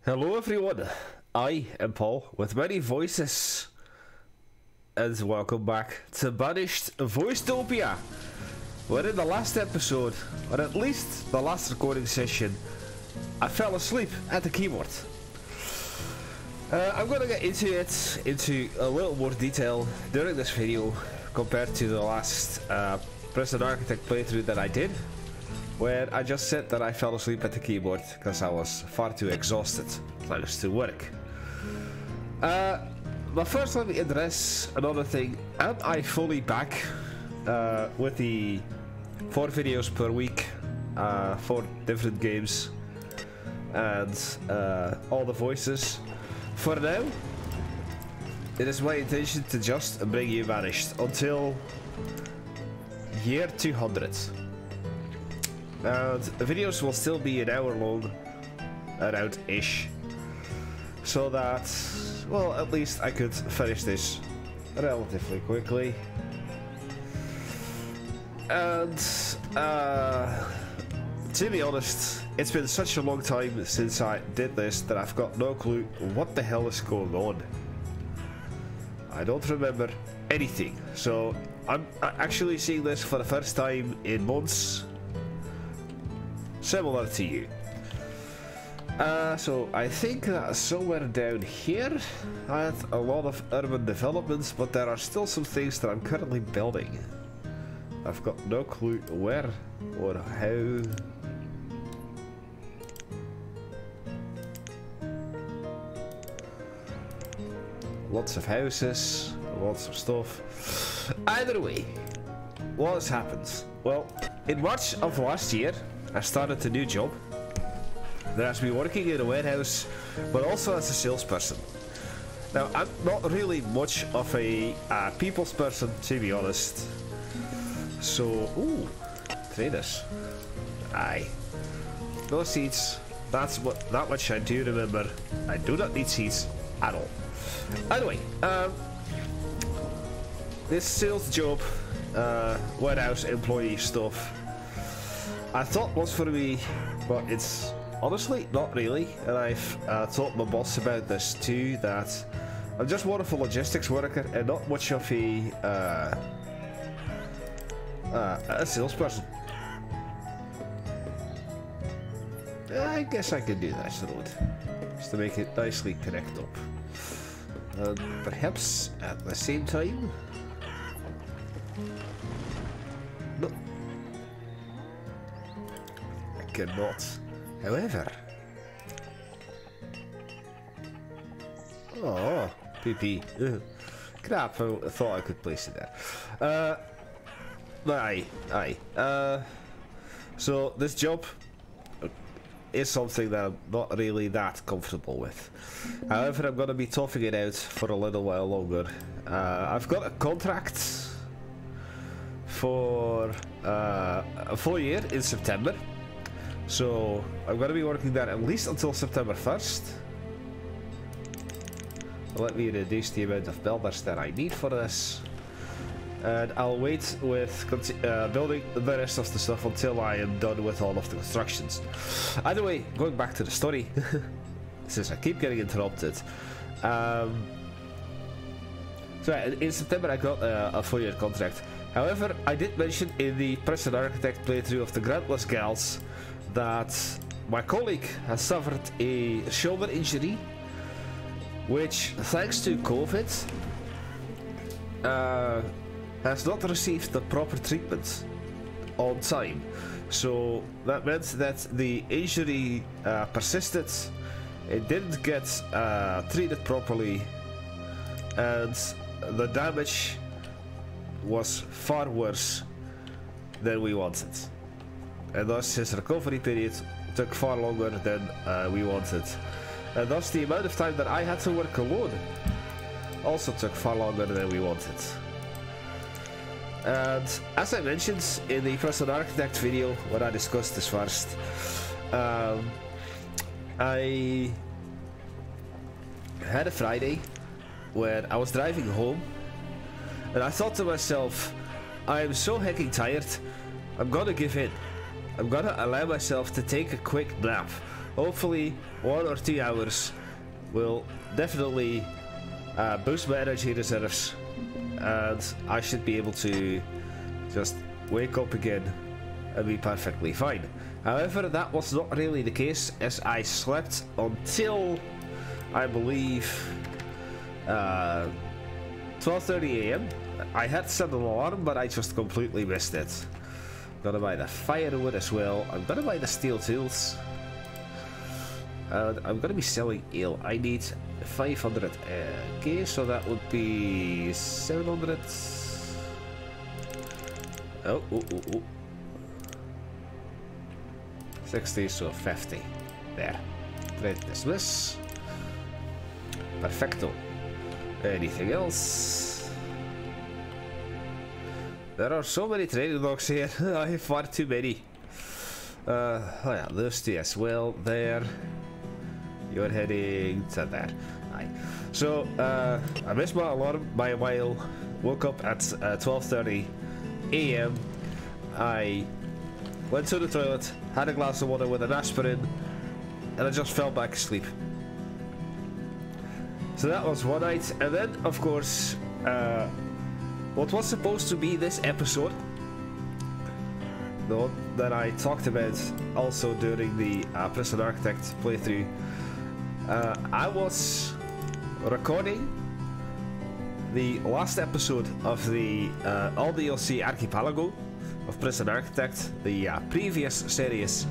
Hello everyone, I am Paul with many voices and welcome back to Banished Voicetopia, where in the last episode, or at least the last recording session, I fell asleep at the keyboard. I'm going to get into a little more detail during this video compared to the last Prison Architect playthrough that I did, where I just said that I fell asleep at the keyboard because I was far too exhausted thanks to work. But first let me address another thing. Am I fully back with the 4 videos per week, 4 different games and all the voices? For now, it is my intention to just bring you Banished until year 200. And the videos will still be an hour long, around-ish, so that, well, at least I could finish this relatively quickly. And, to be honest, it's been such a long time since I did this that I've got no clue what the hell is going on. I don't remember anything, so I'm actually seeing this for the first time in months. Similar to you. So I think that somewhere down here I had a lot of urban developments, but there are still some things that I'm currently building. I've got no clue where or how. Lots of houses, lots of stuff. Either way, what has happened? Well, in March of last year I started a new job that has me working in a warehouse, but also as a salesperson. Now, I'm not really much of a people's person, to be honest. So, ooh, traders. Aye. No seats. That's what, that much I do remember. I do not need seats at all. Anyway, this sales job, warehouse employee stuff, I thought was for me, but it's honestly not really. And I've told my boss about this too, that I'm just more of a logistics worker and not much of a salesperson. I guess I could do this road, just to make it nicely connect up. Perhaps at the same time. No. I cannot. However. Oh, PP. Crap, I thought I could place it there. Aye. So this job is something that I'm not really that comfortable with. However, I'm going to be toughing it out for a little while longer. I've got a contract for a full year in September, so I'm going to be working there at least until September 1st. Let me reduce the amount of builders that I need for this, and I'll wait with building the rest of the stuff until I am done with all of the constructions. Either way, going back to the story, since I keep getting interrupted. So in September I got a 4-year contract. However, I did mention in the Prison Architect playthrough of the Grantless Gals that my colleague has suffered a shoulder injury, which, thanks to COVID, has not received the proper treatment on time. So that meant that the injury persisted, it didn't get treated properly, and the damage was far worse than we wanted. And thus his recovery period took far longer than we wanted. And thus the amount of time that I had to work alone also took far longer than we wanted. And as I mentioned in the Prison Architect video when I discussed this first, I had a Friday when I was driving home and I thought to myself, I am so hecking tired, I'm gonna give in. I'm gonna allow myself to take a quick nap hopefully 1 or 2 hours will definitely boost my energy reserves, and I should be able to just wake up again and be perfectly fine. However, that was not really the case, as I slept until, I believe, 12:30 AM. I had set an alarm, but I just completely missed it. I'm gonna buy the firewood as well. I'm gonna buy the steel tools. And I'm gonna be selling ale. I need 500 okay, so that would be 700. Oh, 60, so 50. There. Trade dismiss. Perfecto. Anything else? There are so many trading logs here. I have far too many. Oh yeah, those two as well. There. You're heading to there. Aye. So I missed my alarm by a while. Woke up at 12:30 AM. I went to the toilet, had a glass of water with an aspirin, and I just fell back asleep. So that was one night, and then of course what was supposed to be this episode, the one that I talked about also during the Prison Architect playthrough, I was recording the last episode of the all DLC Archipelago of Prison Architect, the previous series,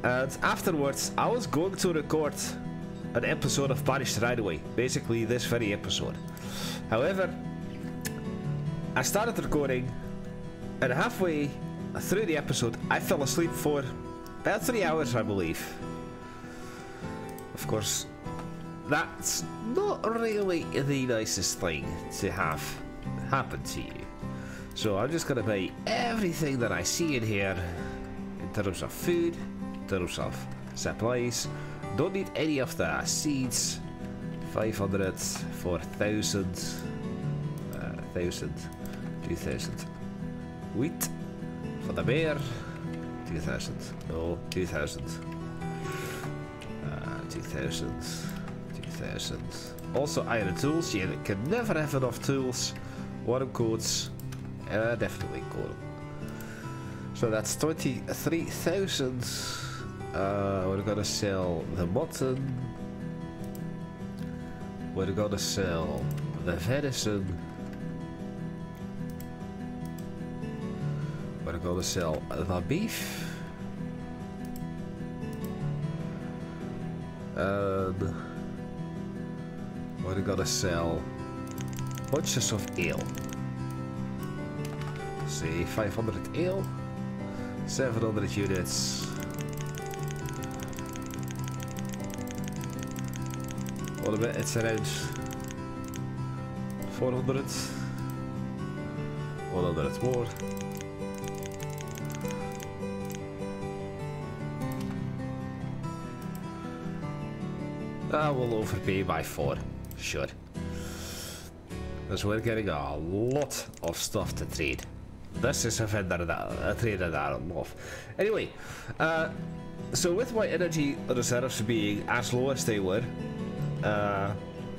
and afterwards I was going to record an episode of Banished right away, basically this very episode. However, I started recording, and halfway through the episode I fell asleep for about 3 hours, I believe. Of course, that's not really the nicest thing to have happen to you. So I'm just gonna buy everything that I see in here in terms of food, in terms of supplies. Don't need any of the seeds. 500, 4,000, 1,000, 2,000. Wheat for the bear. 2,000. No, 2,000. 2,000. 2,000. Also iron tools. You can never have enough tools. Worm coats. Definitely gold. So that's 23,000. We're gonna sell the mutton. We're gonna sell the venison. We're gonna sell the beef. And we're gonna sell bunches of ale. Say 500 ale, 700 units. What a bit, it's around 400. 100 more. I will overpay by 4, sure. Because we're getting a lot of stuff to trade. This is a vendor that a trader that I love. Anyway, so with my energy reserves being as low as they were,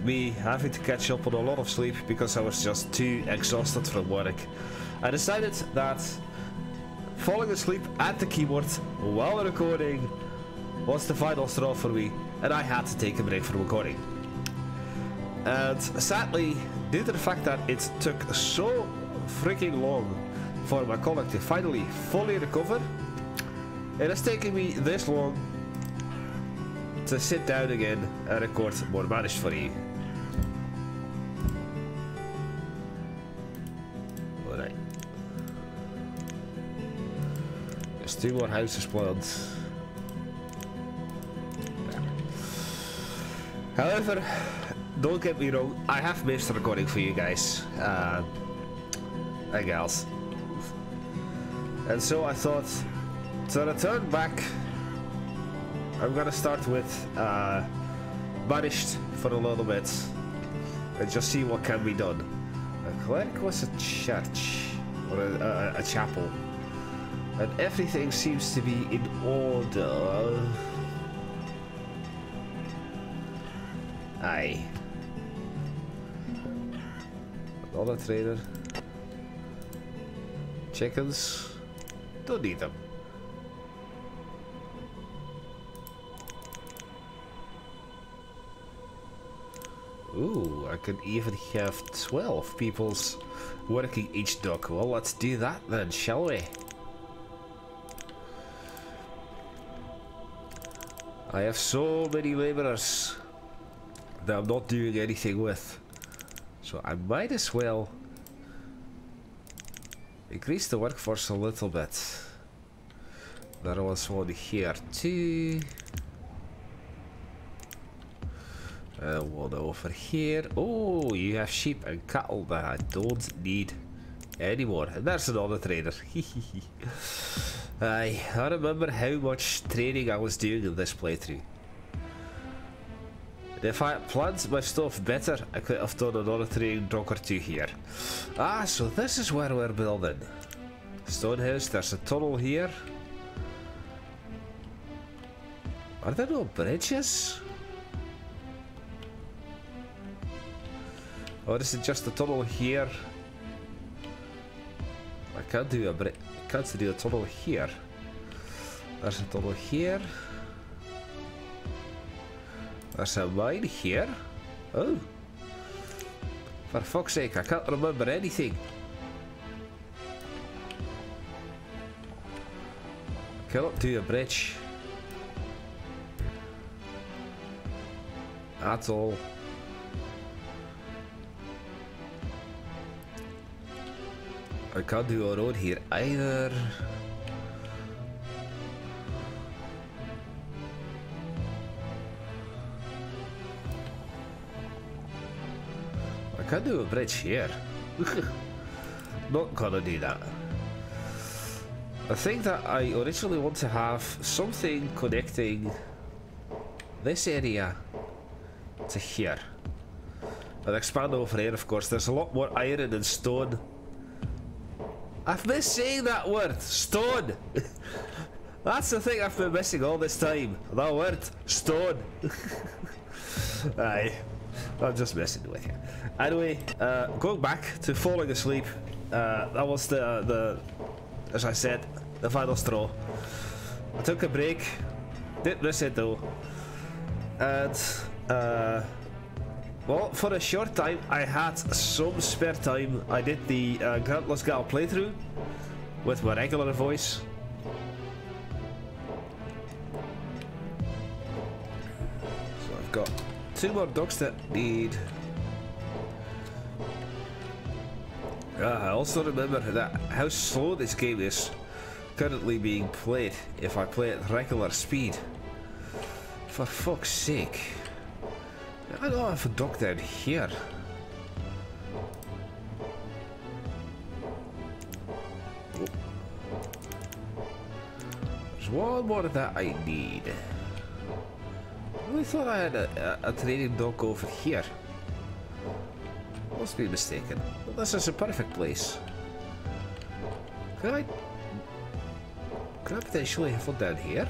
me having to catch up on a lot of sleep because I was just too exhausted from work, I decided that falling asleep at the keyboard while recording was the final straw for me, and I had to take a break from recording. And sadly, due to the fact that it took so freaking long for my colleague to finally fully recover, it has taken me this long to sit down again and record more Banished for you. Alright. There's 2 more houses planned. However, don't get me wrong, I have missed recording for you guys and gals. And so I thought, to return back, I'm gonna start with Banished for a little bit and just see what can be done. A cleric was a church, or a chapel, and everything seems to be in order. Aye. Another trader. Chickens. Don't need them. Ooh, I could even have 12 peoples working each dock. Well, let's do that then, shall we? I have so many laborers that I'm not doing anything with. So I might as well increase the workforce a little bit. There was one here too. One over here. Oh, you have sheep and cattle that I don't need anymore. And there's another trader. I remember how much training I was doing in this playthrough. And if I had planned my stuff better, I could have done another training dock or two here. Ah, so this is where we're building. Stonehouse, there's a tunnel here. Are there no bridges? Or is it just a tunnel here? I can't do a tunnel here. There's a tunnel here. There's a mine here. Oh. For fuck's sake, I can't remember anything. I cannot do a bridge. At all. I can't do a road here either. I can't do a bridge here. Not gonna do that. I think that I originally want to have something connecting this area to here. And expand over here, of course. There's a lot more iron and stone. I've missed saying that word, stone. That's the thing I've been missing all this time. That word, stone. Aye, I'm just messing with you. Anyway, going back to falling asleep. That was the, as I said, the final straw. I took a break, didn't miss it though, and well, for a short time, I had some spare time. I did the Grantless Gal playthrough with my regular voice. So I've got 2 more dogs that need. I also remember that how slow this game is currently being played if I play at regular speed. For fuck's sake. I don't have a dock down here. Oh. There's one more that I need. I really thought I had a trading dock over here. Must be mistaken. But this is a perfect place. Could I potentially have one down here?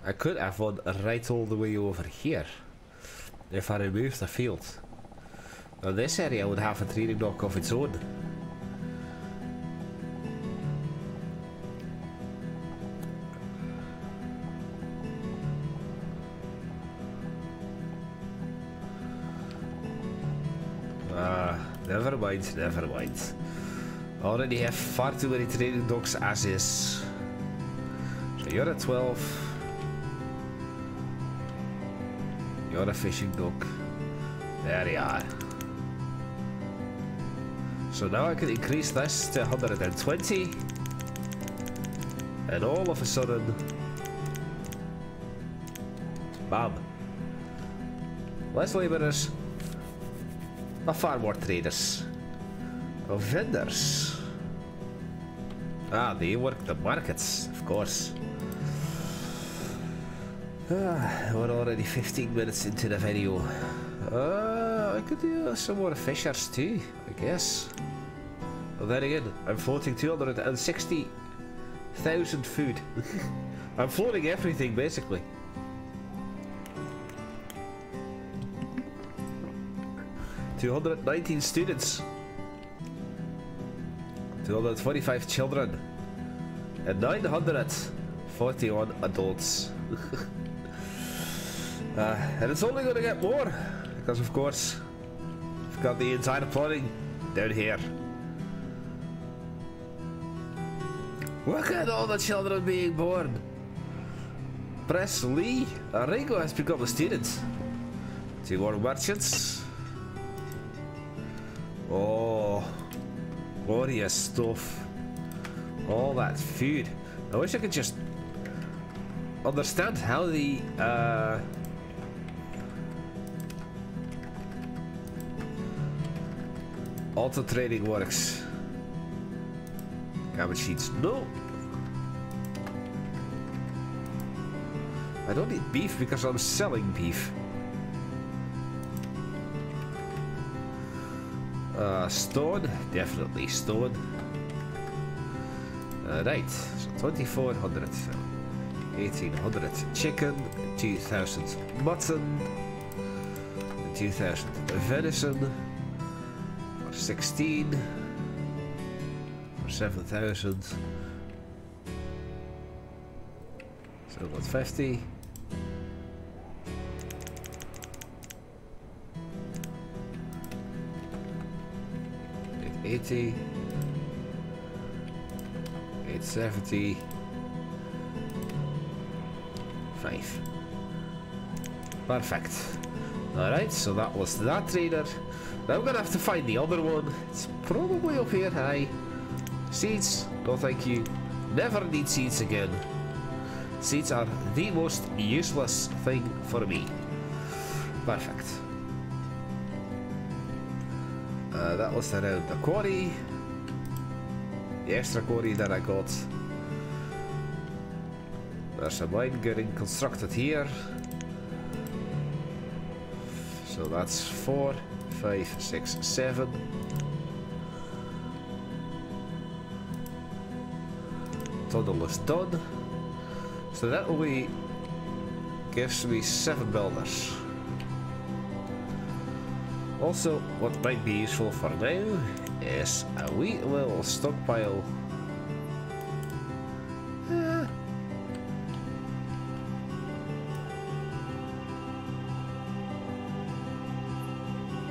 I could have one right all the way over here if I removed the field. Now this area would have a trading dock of its own. Never mind, never mind. I already have far too many trading docks as is. So you're at 12. You're a fishing dock. There you are. So now I can increase this to 120. And all of a sudden, bam. Less laborers. But far more traders. Oh, vendors. Ah, they work the markets, of course. We're already 15 minutes into the video. I could do some more fishers too, I guess. Well, then again, I'm floating 260,000 food. I'm floating everything basically. $219 students, 245 children, and 941 adults. And it's only going to get more, because of course, we've got the entire planning down here. Look at all the children being born. Presley Ringo has become a student. 2 more merchants. Oh, glorious stuff. All that food. I wish I could just understand how the auto trading works. Cabbage sheets, no. I don't need beef because I'm selling beef. Stone, definitely stone. Right, so 2400, 1800 chicken, 2000 mutton, 2000 venison, for 16, for 7000, so that's 50. 80, 870, 5. Perfect. Alright, so that was that trader. Now I'm gonna have to find the other one. It's probably up here. Aye. Seeds, no thank you. Never need seeds again. Seeds are the most useless thing for me. Perfect. That was around the quarry. The extra quarry that I got. There's a mine getting constructed here. So that's 4, 5, 6, 7. Tunnel is done. So that only gives me 7 builders. Also, what might be useful for now is a wee little stockpile.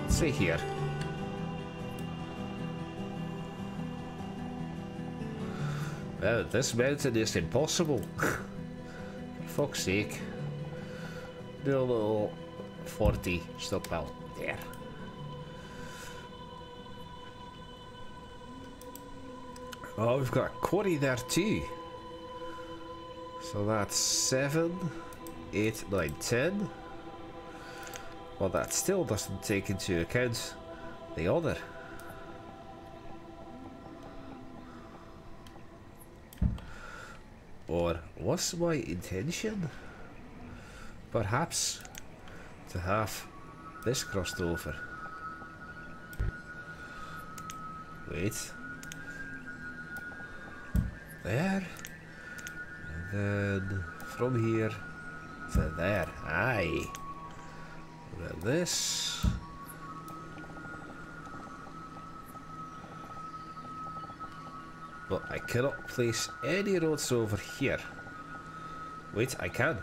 Let's see here. Well, this mountain is impossible. For fuck's sake. Do a little 40 stockpile there. Oh, we've got a quarry there too. So that's 7, 8, 9, 10. Well, that still doesn't take into account the other. Or was my intention perhaps to have this crossed over? Wait. There. And then from here to there. Aye. And then this. But I cannot place any roads over here. Wait, I can.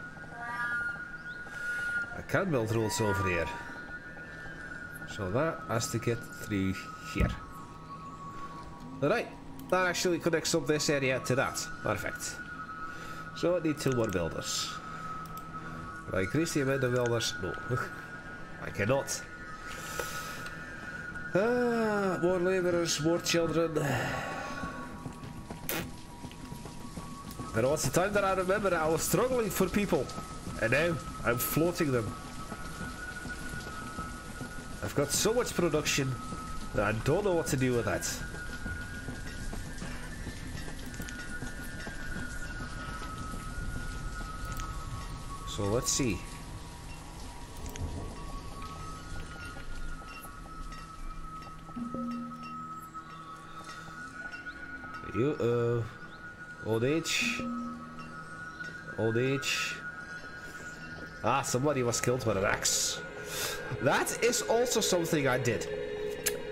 I can build roads over here. So that has to get through here. Alright, that actually connects up this area to that. Perfect. So I need 2 more builders. Can I increase the amount of builders? No. I cannot. More labourers, more children. There was a time that I remember I was struggling for people, and now I'm floating them. I've got so much production that I don't know what to do with that. So let's see. You, old age. Old age. Ah, somebody was killed with an axe. That is also something I did.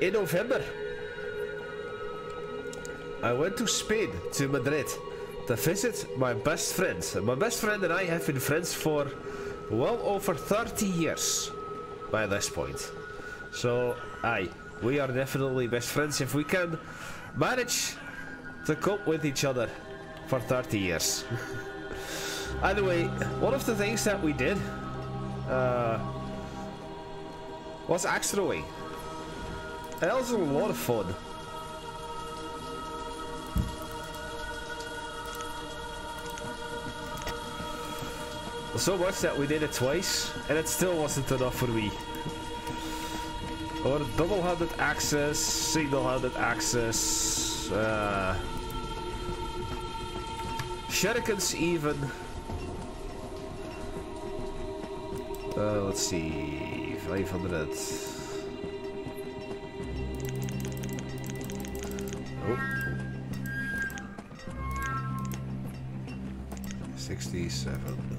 In November, I went to Spain, to Madrid, to visit my best friend. My best friend and I have been friends for well over 30 years by this point. So, aye, we are definitely best friends if we can manage to cope with each other for 30 years. Either way, one of the things that we did was axe throwing. And that was a lot of fun. So much that we did it twice, and it still wasn't enough for me. Or double-handed axes, single-handed axes, shurikens even. Let's see, 500. Oh. 67.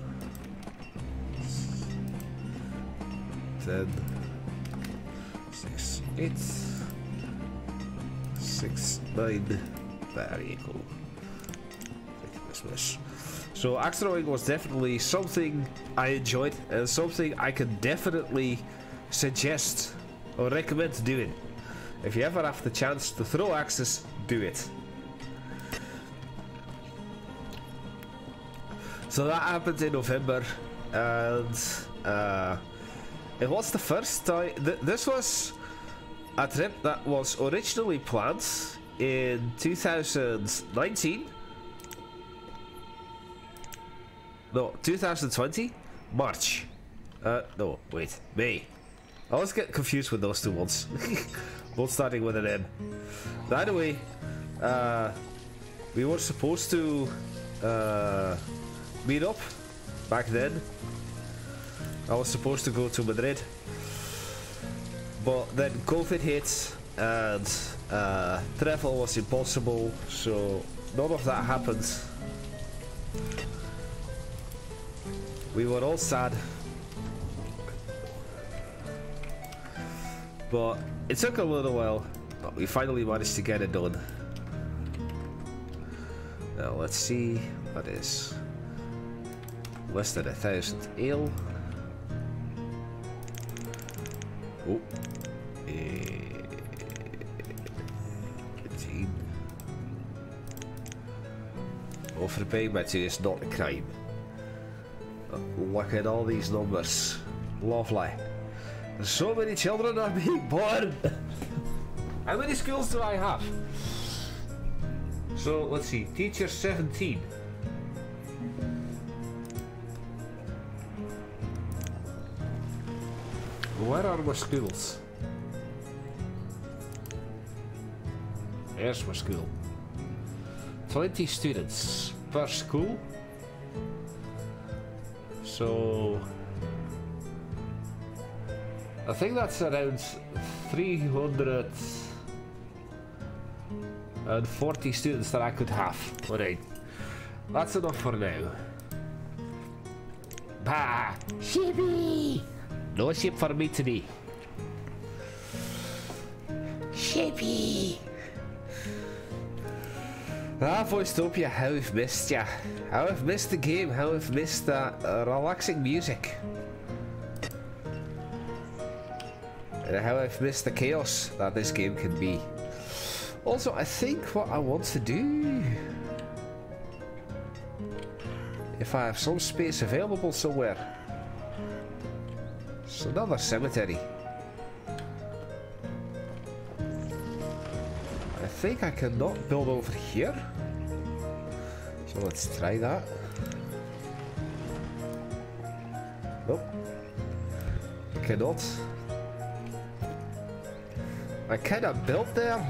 10. 6, 8. 6, 9. Very cool. So axe throwing was definitely something I enjoyed and something I can definitely suggest or recommend doing. If you ever have the chance to throw axes, do it. So that happened in November, and it was the first time. This was a trip that was originally planned in 2019. No, 2020, March. No, wait, May. I always get confused with those two ones. Both starting with an M. By the way, we were supposed to meet up back then. I was supposed to go to Madrid, but then COVID hit and travel was impossible, so none of that happened. We were all sad, but it took a little while, but we finally managed to get it done. Now let's see what is less than 1,000 ale. Oh, 15. Overpaying met you is not a crime. Look at all these numbers. Lovely. So many children are being born. How many schools do I have? So let's see. Teacher 17. Where are my schools? There's my school. 20 students per school. So I think that's around 340 students that I could have. Alright, that's enough for now. Bah! Shippy! No ship for me today. Shippy! Ah, Voicetopia, how I've missed ya. How I've missed the game, how I've missed that relaxing music. And how I've missed the chaos that this game can be. Also, I think what I want to do, if I have some space available somewhere, it's another cemetery. I think I cannot build over here. So let's try that. Nope. I cannot. I cannot build there.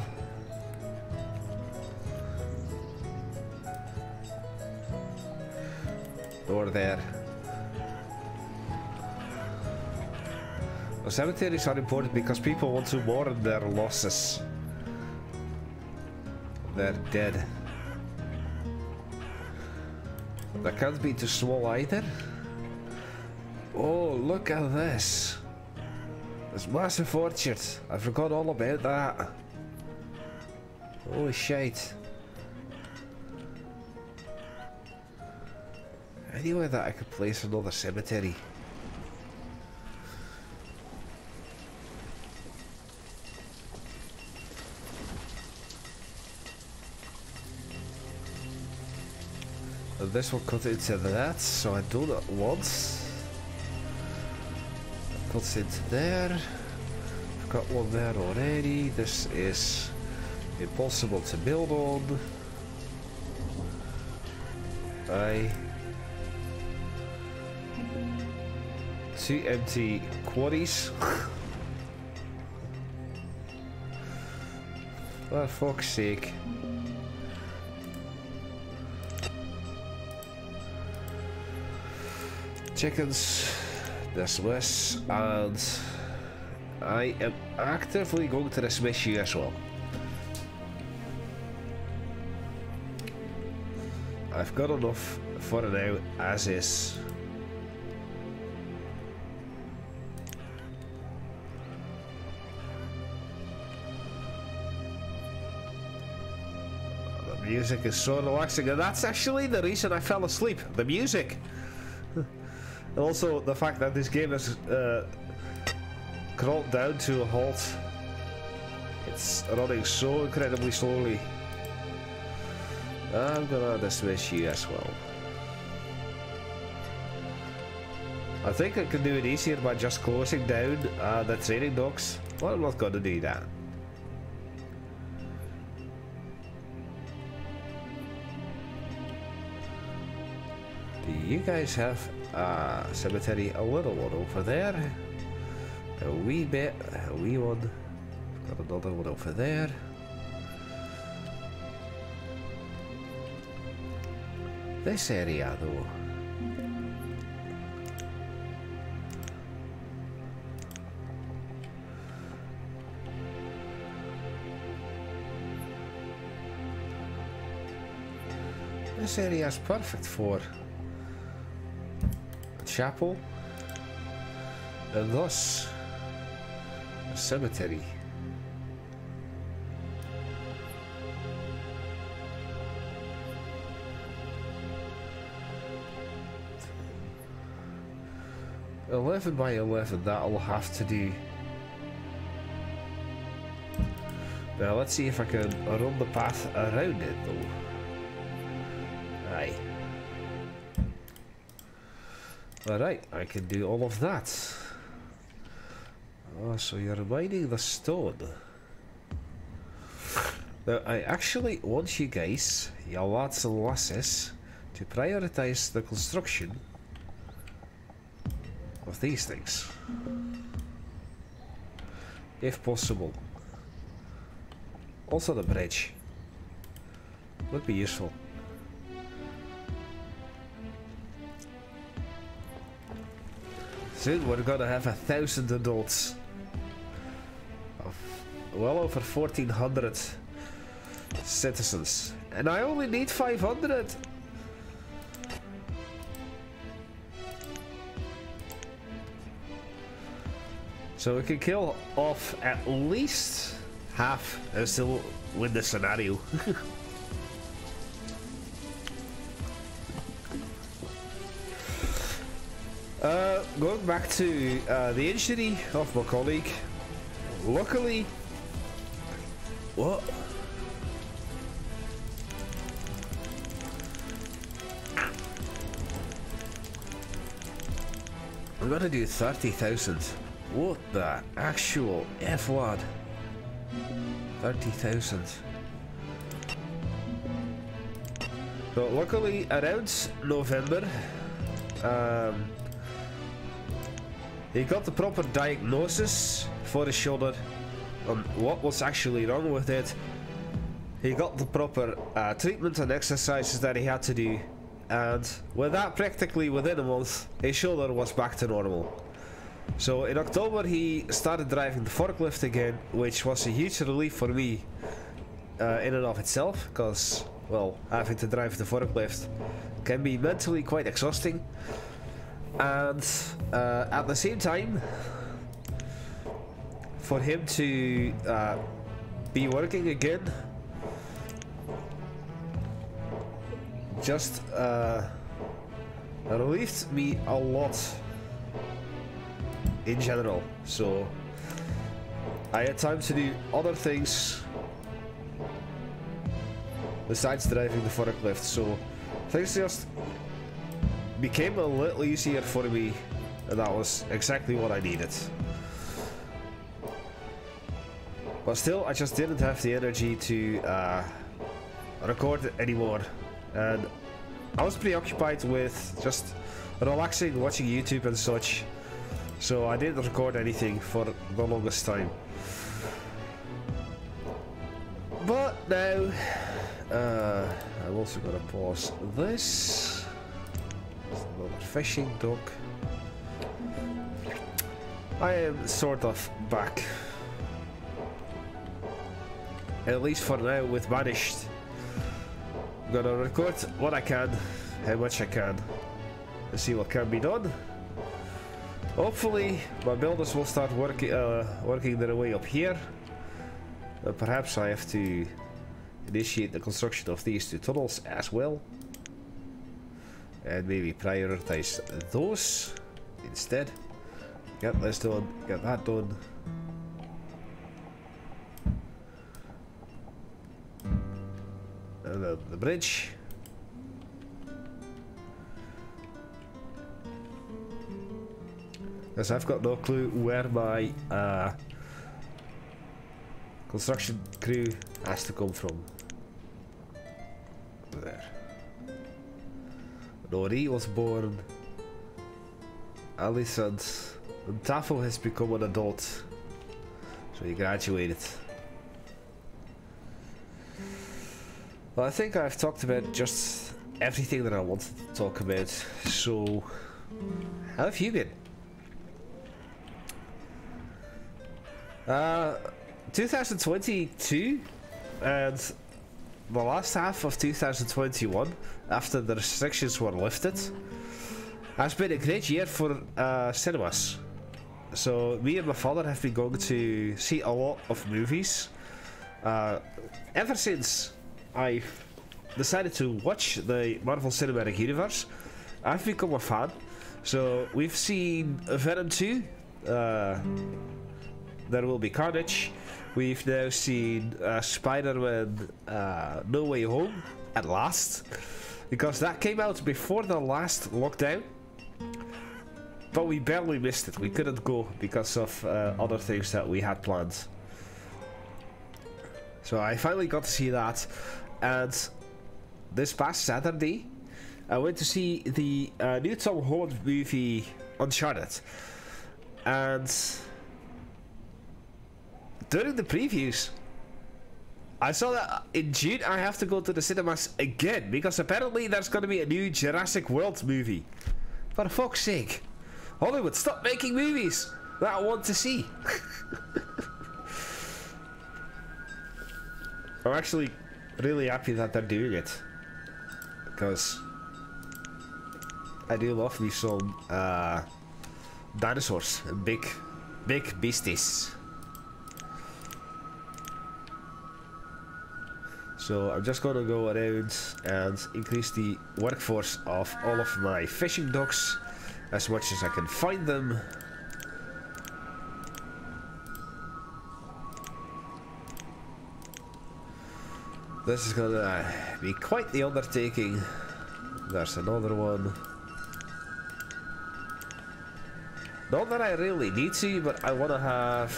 Or there. Cemeteries are important because people want to mourn their losses. They're dead. That can't be too small either. Oh, look at this. This massive orchard. I forgot all about that. Holy shit. Anywhere that I could place another cemetery. And this will cut into that, so I do that once. Cuts into there. I've got one there already. This is impossible to build on. Two empty quarries. For fuck's sake. Chickens, dismiss, and I am actively going to dismiss you as well. I've got enough for now as is. The music is so relaxing, and that's actually the reason I fell asleep. The music. And also the fact that this game has crawled down to a halt. It's running so incredibly slowly. I'm gonna dismiss you as well. I think I can do it easier by just closing down the training docks. Well, I'm not gonna do that. Do you guys have a cemetery a little one over there? A wee bit, a wee one. Got another one over there. This area though. This area is perfect for a chapel and thus a cemetery. $11 by $11, that'll have to do. Now let's see if I can run the path around it though. Aye. Alright, I can do all of that. Oh, so you're mining the stone. Now, I actually want you guys, your lads and lasses, to prioritize the construction of these things. If possible. Also the bridge. Would be useful. Soon we're gonna have 1,000 adults. Well over 1,400 citizens. And I only need 500. So we can kill off at least half and still win the scenario. Going back to the injury of my colleague, luckily... What? I'm gonna do 30,000. What the actual F word? 30,000. So luckily around November, he got the proper diagnosis for his shoulder on what was actually wrong with it. He got the proper treatment and exercises that he had to do, and with that, practically within a month, his shoulder was back to normal. So in October he started driving the forklift again, which was a huge relief for me in and of itself, because, well, having to drive the forklift can be mentally quite exhausting. And at the same time, for him to be working again just relieved me a lot in general. So I had time to do other things besides driving the forklift, so things just became a little easier for me, and that was exactly what I needed. But still, I just didn't have the energy to record anymore, and I was preoccupied with just relaxing, watching YouTube and such, so I didn't record anything for the longest time. But now, I'm also gonna pause this. There's another fishing dock. I am sort of back, at least for now, with Banished. I'm gonna record what I can, how much I can, and see what can be done. Hopefully my builders will start working their way up here. Perhaps I have to initiate the construction of these 2 tunnels as well, and maybe prioritize those instead. Get this done, get that done. And then the bridge. Because I've got no clue where my construction crew has to come from. There. Nori was born. Alicent. And Tafel has become an adult. So he graduated. Well, I think I've talked about just everything that I wanted to talk about. So, how have you been? 2022 and the last half of 2021, after the restrictions were lifted, has been a great year for cinemas. So me and my father have been going to see a lot of movies ever since I've decided to watch the Marvel Cinematic Universe. I've become a fan. So we've seen Venom 2, There Will Be Carnage. We've now seen Spider-Man No Way Home at last, because that came out before the last lockdown, but we barely missed it. We couldn't go because of other things that we had planned. So I finally got to see that, and this past Saturday I went to see the new Tom Holland movie Uncharted, and during the previews I saw that in June I have to go to the cinemas again, because apparently there's going to be a new Jurassic World movie. For fuck's sake, Hollywood, stop making movies that I want to see. I'm actually really happy that they're doing it, because I do love me some dinosaurs and big beasties. So I'm just gonna go around and increase the workforce of all of my fishing docks as much as I can find them. This is gonna be quite the undertaking. There's another one. Not that I really need to, but I wanna have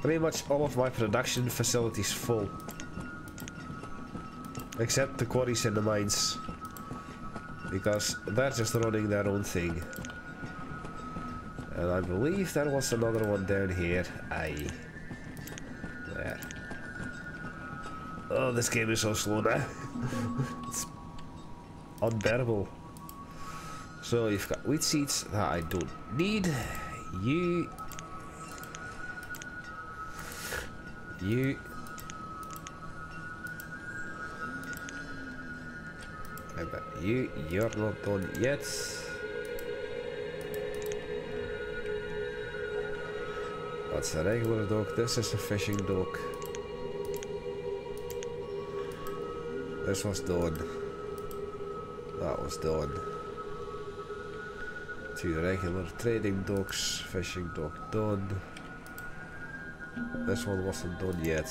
pretty much all of my production facilities full, except the quarries and the mines, because they're just running their own thing. And I believe there was another one down here. There. Oh, this game is so slow now. It's unbearable. So you've got wheat seeds that I don't need. You but you're not done yet. That's a regular dock. This is a fishing dock. This was done. That was done. 2 regular trading docks. Fishing dock done. This one wasn't done yet.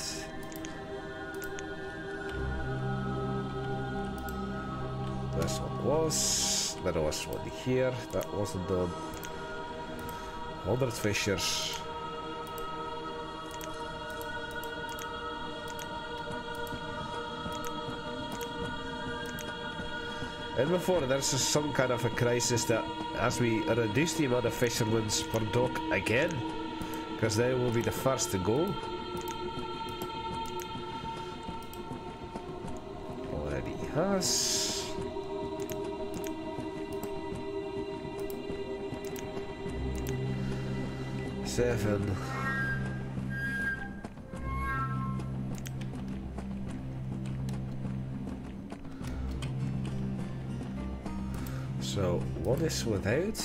This one was. There was one here. That wasn't done. 100 fishers. And before there's some kind of a crisis that as we reduce the amount of fishermen per dock again, because they will be the first to go. Already has. Seven. So, what is without?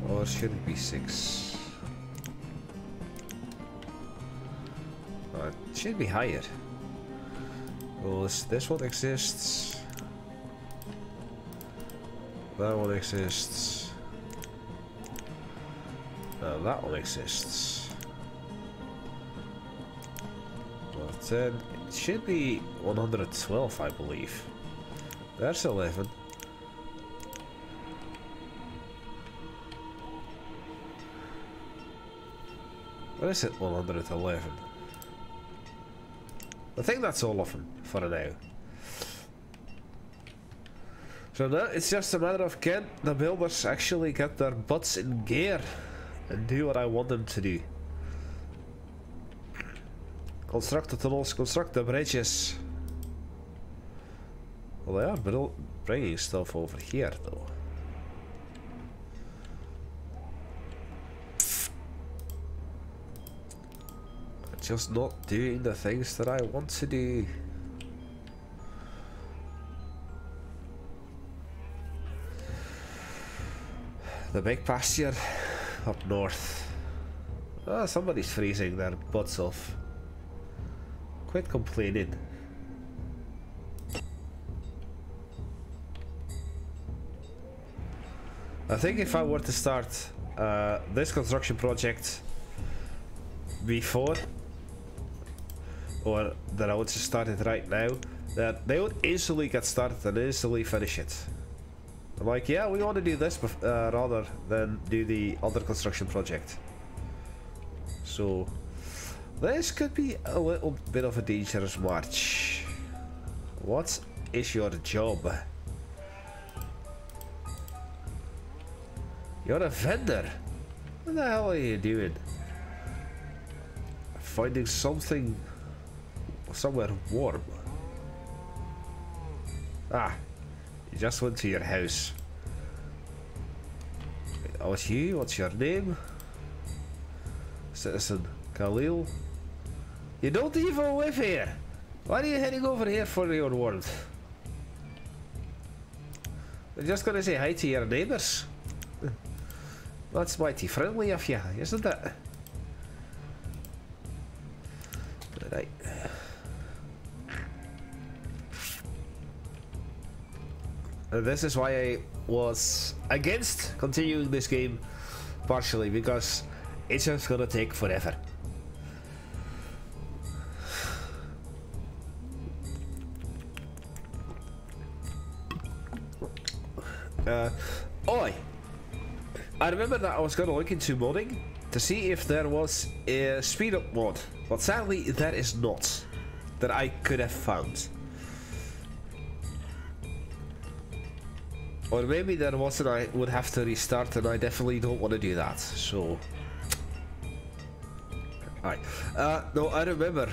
Or should it be 6? It should be higher. Because this one exists. That one exists. That one exists. 10. It should be 112, I believe. There's 11. What is it, 111? I think that's all of them for now. So now it's just a matter of can the builders actually get their butts in gear and do what I want them to do. Construct the tunnels, construct the bridges. Well, they are bringing stuff over here, though. Just not doing the things that I want to do. The big pasture up north. Ah, somebody's freezing their butts off. Quit complaining. I think if I were to start this construction project before, or that I would just start it right now, that they would instantly get started and instantly finish it. I'm like, yeah, we want to do this rather than do the other construction project. So this could be a little bit of a dangerous march. What is your job? You're a vendor. What the hell are you doing? Finding something somewhere warm. Ah, you just went to your house. Oh, it's you? What's your name? Citizen Khalil. You don't even live here. Why are you heading over here for your world? You're just gonna say hi to your neighbors. That's mighty friendly of you, isn't it? Right. This is why I was against continuing this game, partially because it's just gonna take forever. Oi! I remember that I was gonna look into modding to see if there was a speed up mod, but sadly there is not, that I could have found. Or maybe there was and I would have to restart, and I definitely don't want to do that, so Alright. No, I remember.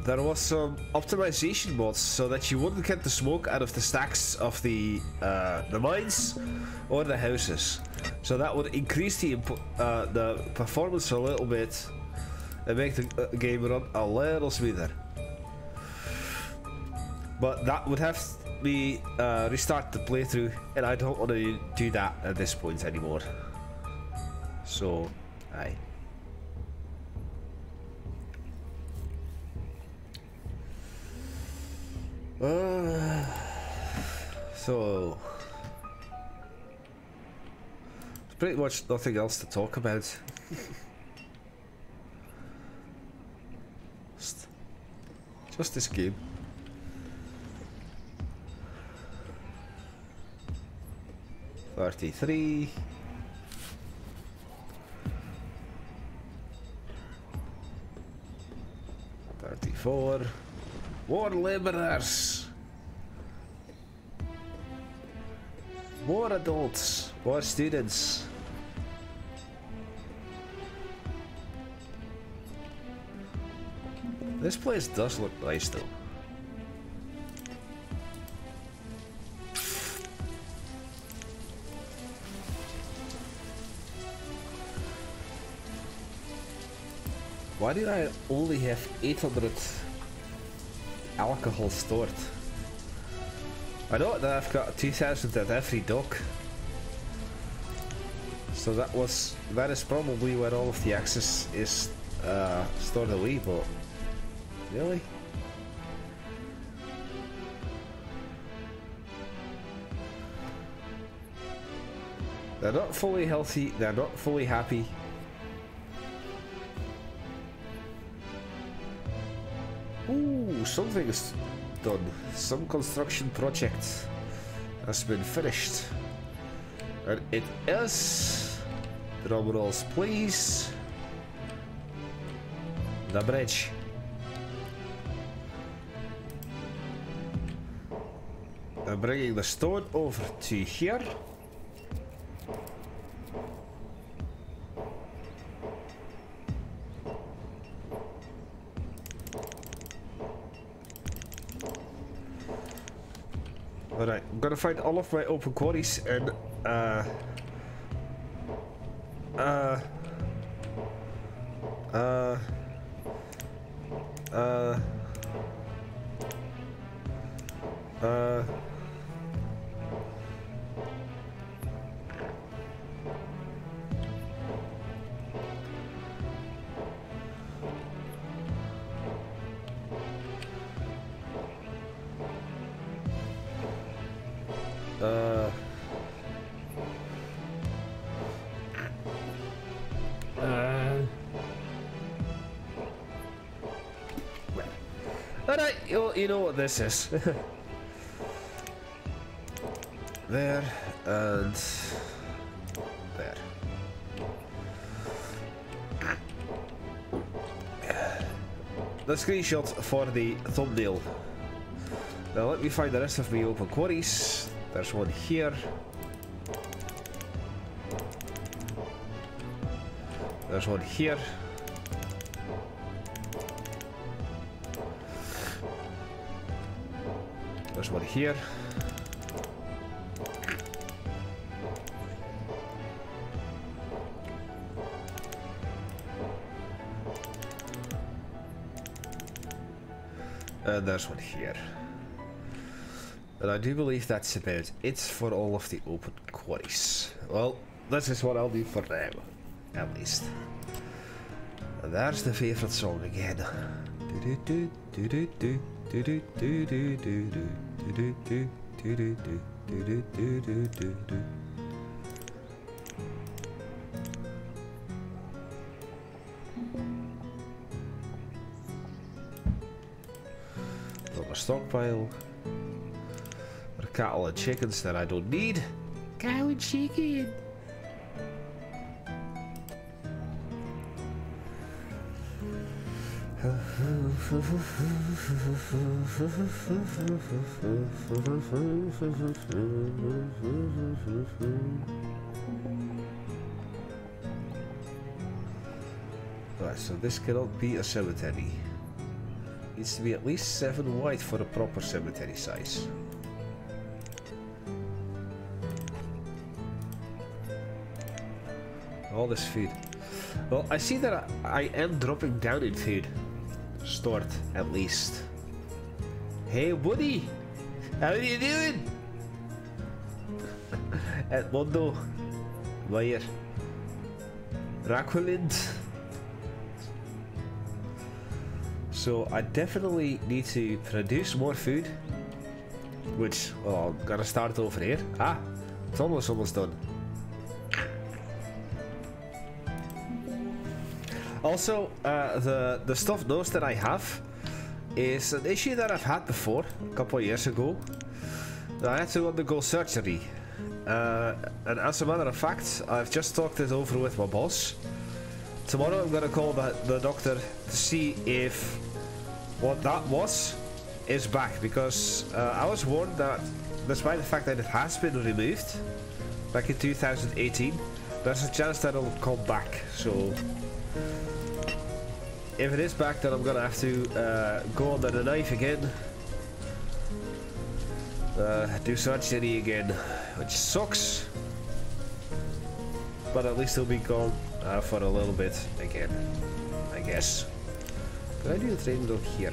There was some optimization mods so that you wouldn't get the smoke out of the stacks of the mines or the houses. So that would increase the performance a little bit and make the game run a little smoother. But that would have me restart the playthrough, and I don't want to do that at this point anymore. So, aye. So there's pretty much nothing else to talk about. just this game. $33. 34. More laborers. More adults. More students. This place does look nice though. Why did I only have 800 alcohol stored? I know that I've got 2000 at every dock. So that is probably where all of the access is stored away, but really? They're not fully healthy, they're not fully happy. Ooh, something is done. Some construction project has been finished. And it is, drum rolls please, the bridge. I'm bringing the stone over to here. Alright, I'm gonna find all of my open quarries and alright, you know what this is. There and there. The screenshot for the thumbnail. Now let me find the rest of my open quarries. There's one here. There's one here. There's one here. And there's one here. And I do believe that's about it for all of the open quarries. Well, this is what I'll do for now, at least. And there's the favorite song again. Another stockpile. Cattle and chickens that I don't need. Cow and chicken. Right, so this cannot be a cemetery. Needs to be at least 7 wide for a proper cemetery size. All this food. Well, I see that I am dropping down in food. Stored, at least. Hey, buddy! How are you doing? Edmondo. Meyer. Raquelind. So I definitely need to produce more food. Which, well, I'm gonna start over here. Ah, it's almost done. Also, the stuffed nose that I have is an issue that I've had before, a couple of years ago. I had to undergo surgery. And as a matter of fact, I've just talked it over with my boss. Tomorrow I'm gonna call the doctor to see if what that was is back, because I was warned that despite the fact that it has been removed back in 2018, there's a chance that it'll come back. So if it is back, then I'm gonna have to go under the knife again, do surgery again, which sucks, but at least it'll be gone for a little bit again, I guess. Can I do the training dog here?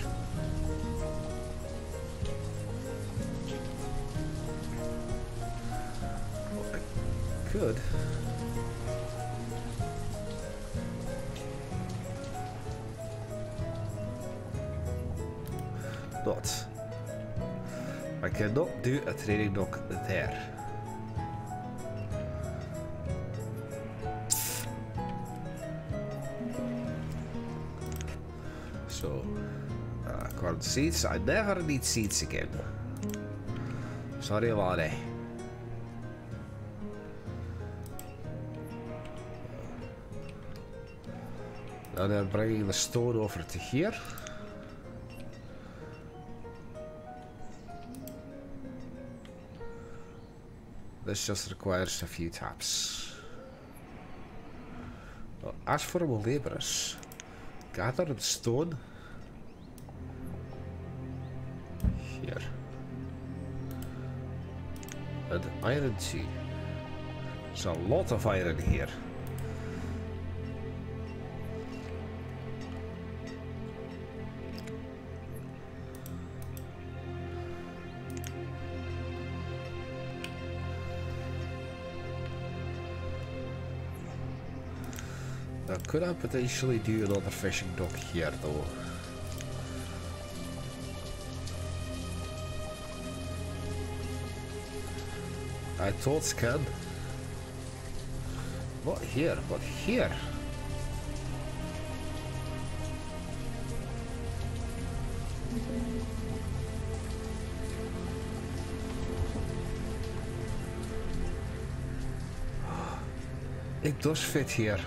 Well, I could. Not. I cannot do a training dog there. So, corn seeds. I never need seeds again. Sorry about it. Now they're bringing the stone over to here. This just requires a few taps. Well, as for our laborers, gather the stone here, and iron too. There's a lot of iron here. Now, could I potentially do another fishing dock here, though? I thought can. Not here, but here. It does fit here.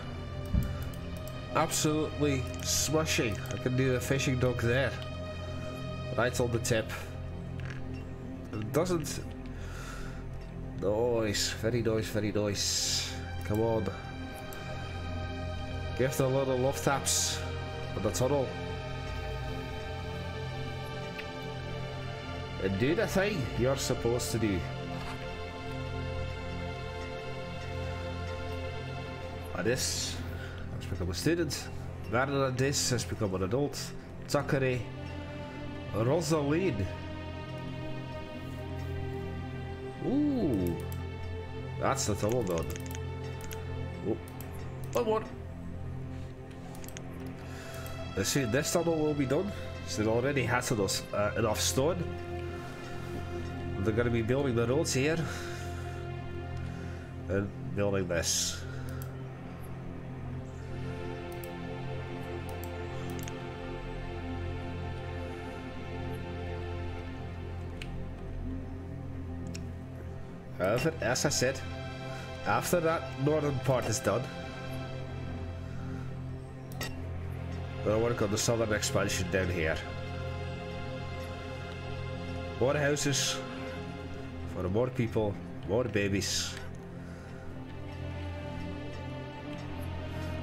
Absolutely smashing. I can do a fishing dock there. Right on the tip. It doesn't... Nice. Very nice, very nice. Come on. Give the little love taps on the tunnel. And do the thing you're supposed to do. And this has become a student. Rather than this has become an adult. Zachary Rosaline. Ooh, that's the tunnel done. Oh, one more. Let's see, this tunnel will be done. So it already has enough stone. They're going to be building the roads here and building this. However, as I said, after that northern part is done, we'll work on the southern expansion down here. More houses for more people, more babies.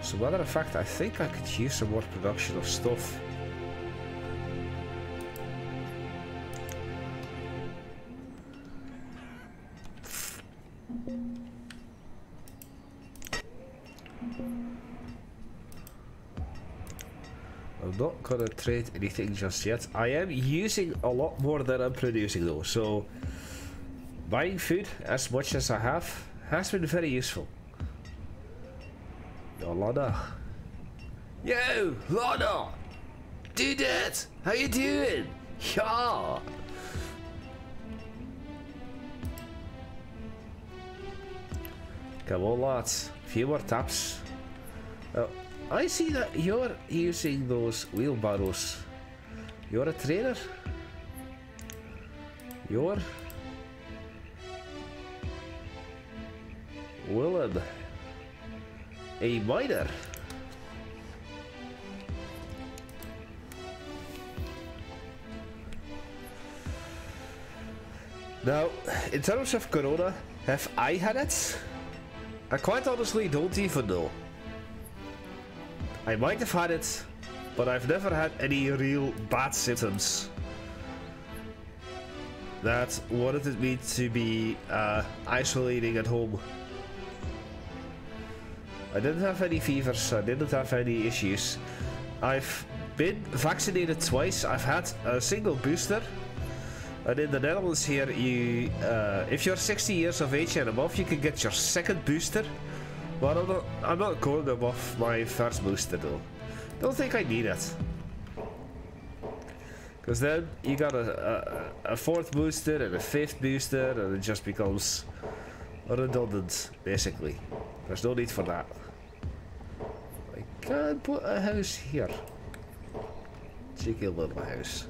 So As a matter of fact, I think I could use some more production of stuff. I'm not gonna trade anything just yet. I am using a lot more than I'm producing though, so buying food as much as I have has been very useful. Yo, Lana. Yo, Lana! Dude, how you doing? Yeah! Come on, lads. A few more taps. I see that you're using those wheelbarrows. You're a trader? You're Willem, a miner. Now, in terms of Corona, have I had it? I quite honestly don't even know. I might have had it, but I've never had any real bad symptoms that wanted me to be isolating at home. I didn't have any fevers, I didn't have any issues. I've been vaccinated twice, I've had a single booster. And in the Netherlands here, you, if you're 60 years of age and above, you can get your second booster. But I'm not going above my first booster though. Don't think I need it. Because then you got a fourth booster and a fifth booster and it just becomes redundant, basically. There's no need for that. I can put a house here. Cheeky little house.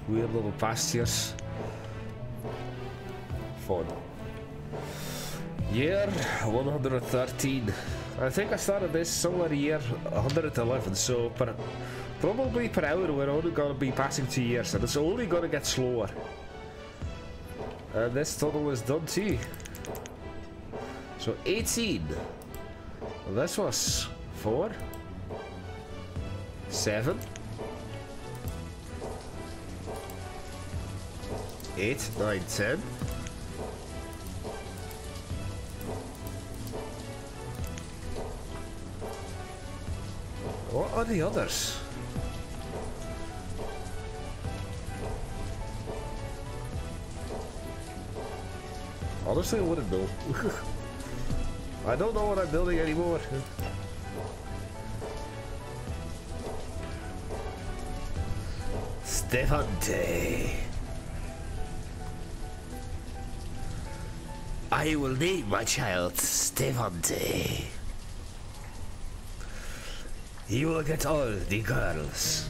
Weird little pastures. Fun. Year 113. I think I started this somewhere year 111, so probably per hour we're only gonna be passing 2 years, and it's only gonna get slower. And this tunnel is done too. So 18. Well, this was 4, 7, 8, 9, 10. What are the others? Honestly, I wouldn't know. I don't know what I'm building anymore. Stefante. I will name my child Stefante. He will get all the girls.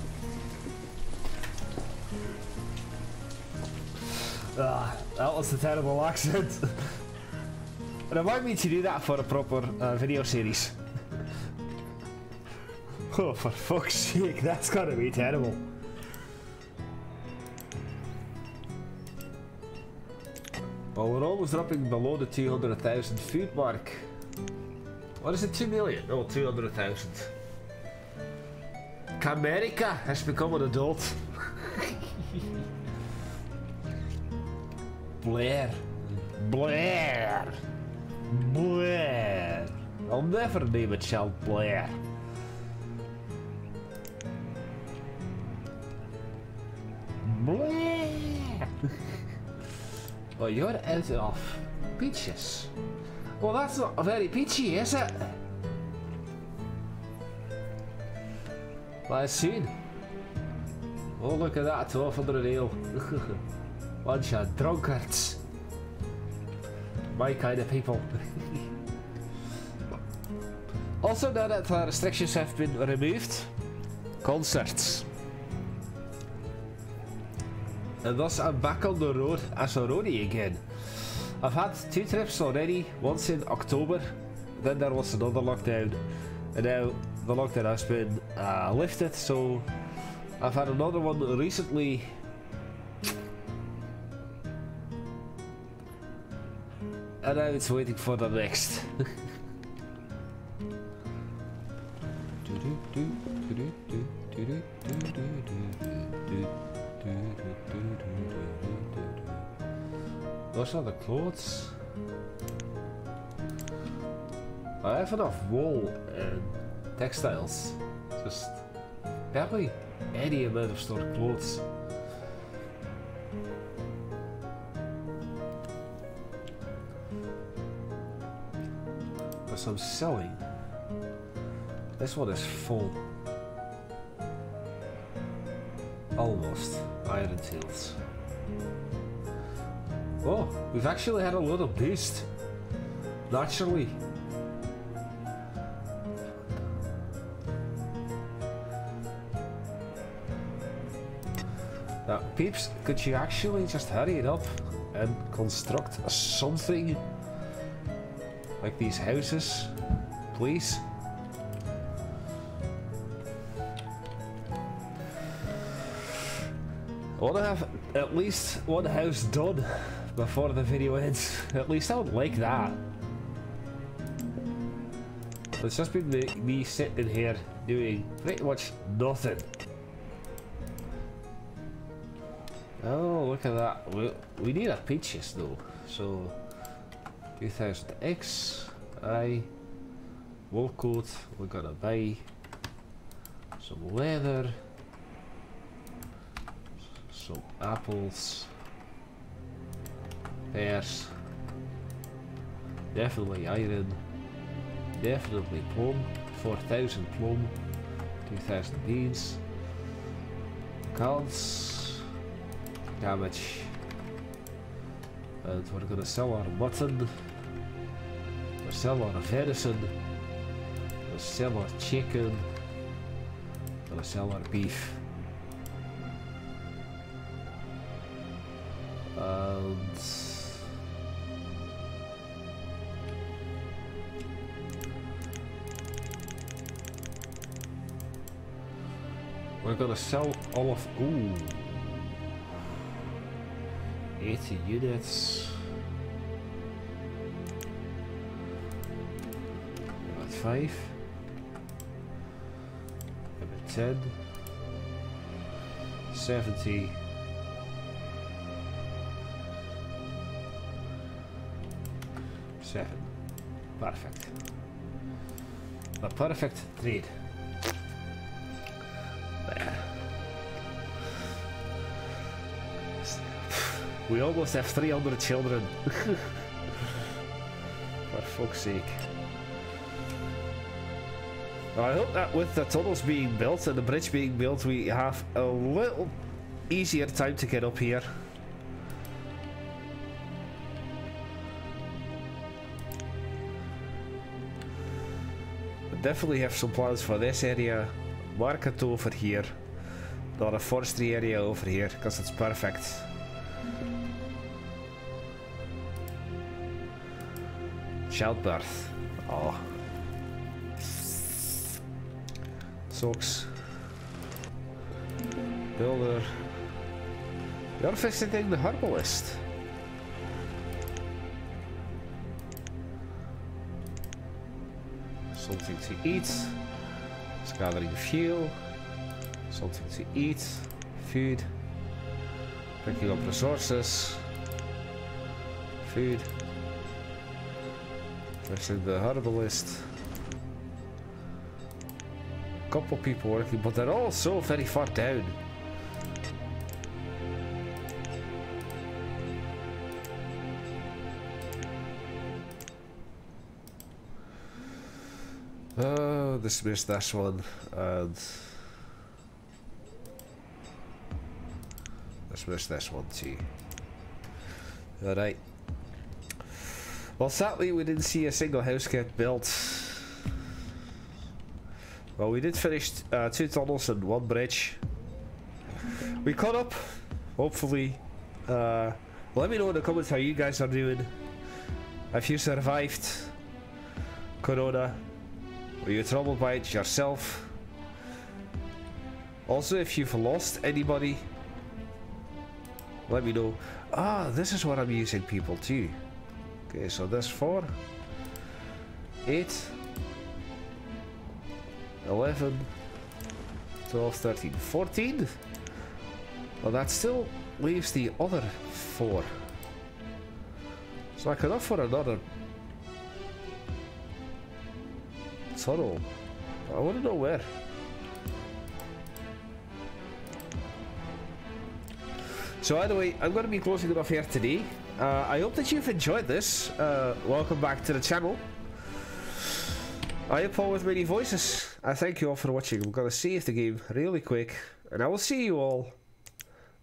That was a terrible accent. Remind me to do that for a proper video series. Oh, for fuck's sake, that's gotta be terrible. Well, we're almost dropping below the 200,000 food mark. What is it, 2 million? No, 200,000. America has become an adult. Blair. Blair. Blair. I'll never name a child Blair. Blair. Oh, you're out of peaches. Well, that's not very peachy, is it? Well, soon. Oh, look at that, 1200 ale. Bunch of drunkards. My kind of people. Also, now that restrictions have been removed, concerts. and thus I'm back on the road as a roadie again. I've had 2 trips already, once in October, then there was another lockdown, and now the lockdown has been lifted, so I've had another one recently. And now it's waiting for the next. Those are the clothes. I have enough wool and textiles. Just barely any amount of stored clothes. Because I'm selling. This one is full. Almost. Iron tails. Oh, we've actually had a lot of boost. Naturally. Now, peeps, could you actually just hurry it up and construct something like these houses, please? I want to have at least one house done before the video ends. At least I would like that. It's just been me sitting here doing pretty much nothing. Oh, look at that. We need a peaches though. So 2000X, wool coat, we're gonna buy some leather, some apples, pears, definitely iron, definitely plum, 4000 plum, 2000 beans, cards, cabbage, and we're gonna sell our mutton, we'll sell our venison, we'll sell our chicken, we'll sell our beef. And we're gonna sell all of 80 units. About 5. About 10. 70. 7. Perfect. A perfect trade. There. We almost have 300 children. For fuck's sake. I hope that with the tunnels being built and the bridge being built, we have a little easier time to get up here. Definitely have some plans for this area, market over here, not a forestry area over here, because it's perfect. Childbirth. Oh. Sucks. Builder. You're visiting the herbalist. Something to eat. It's gathering fuel. Something to eat. Food. Picking up resources. Food. Visiting the herbalist. A couple people working, but they're all so very far down. Oh, dismiss this one and dismiss this one too. Alright. Well, sadly we didn't see a single house get built. Well, we did finish 2 tunnels and 1 bridge. We caught up hopefully. Let me know in the comments how you guys are doing. If you survived Corona, were you troubled by it yourself? Also, if you've lost anybody, let me know. Ah, this is what I'm using people too. Okay, so this 4, 8, 11, 12, 13, 14. Well, that still leaves the other 4. So I could offer another tunnel. I want to know where. So anyway, I'm going to be closing it off here today. I hope that you've enjoyed this. Welcome back to the channel. I am Paul with many voices. I thank you all for watching. I'm going to save the game really quick, and I will see you all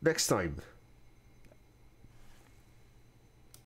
next time.